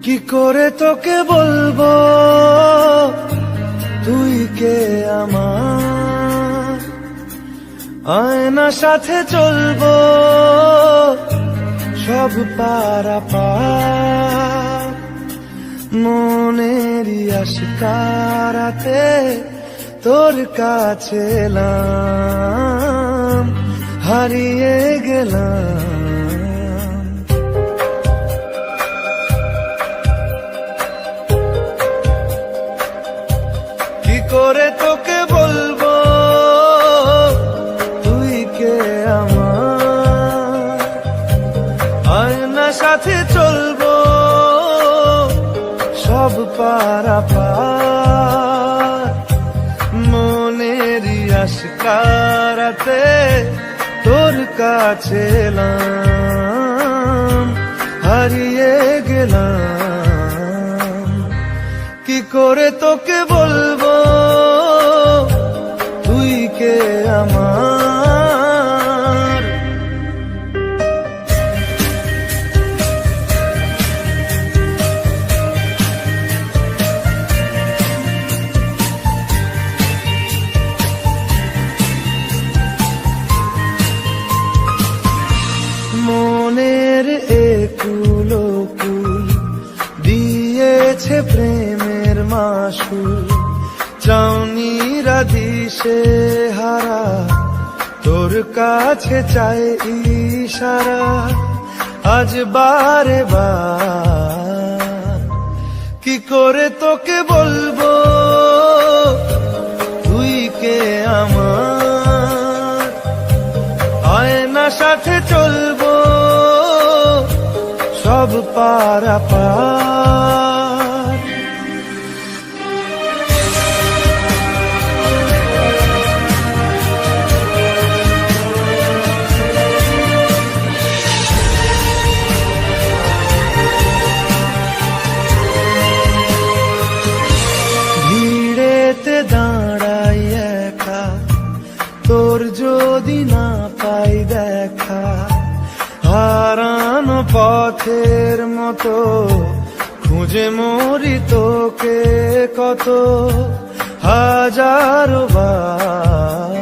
কি করে তোকে বলবো তুই কে আমার, আয়নার সাথে চলবো সব পারাপার, মনেরই আশকারাতে তোর কাছে এলাম, হারিয়ে গেলাম। কি করে তোকে বলবো তুই কে আমার, আয়নার সাথে চলবো সব পারাপার, মনেরই আশকারাতে তোর কাছে এলাম, হারিয়ে গেলাম। কি করে তোকে বলবো তুই কে আমার। মনের একুলো কুল দিয়েছে প্রেমের মাসুল, চাউনিরা দিশে হারা তোর কাছে চাই ইশারা, আজ বারে বার। কি করে তোকে বলবো তুই কে আমার, আয়নার সাথে চলবো সব পারাপার। ভিড়েতে দাঁড়াই একা তোর যদি না পাই দেখা, হারানো পথের মতো খুঁজে মরি তোকে কত হাজারো বার।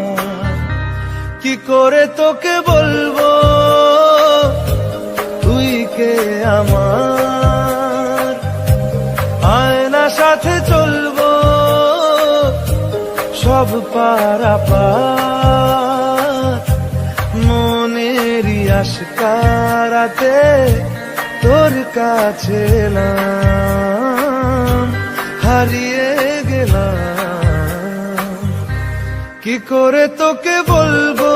কি করে তোকে বলবো তুই কে আমার, আয়নার সাথে চলবো সব পারাপার, মনেরই আশকারাতে তোর কাছে এলাম, হারিয়ে গেলাম। কি করে তোকে বলবো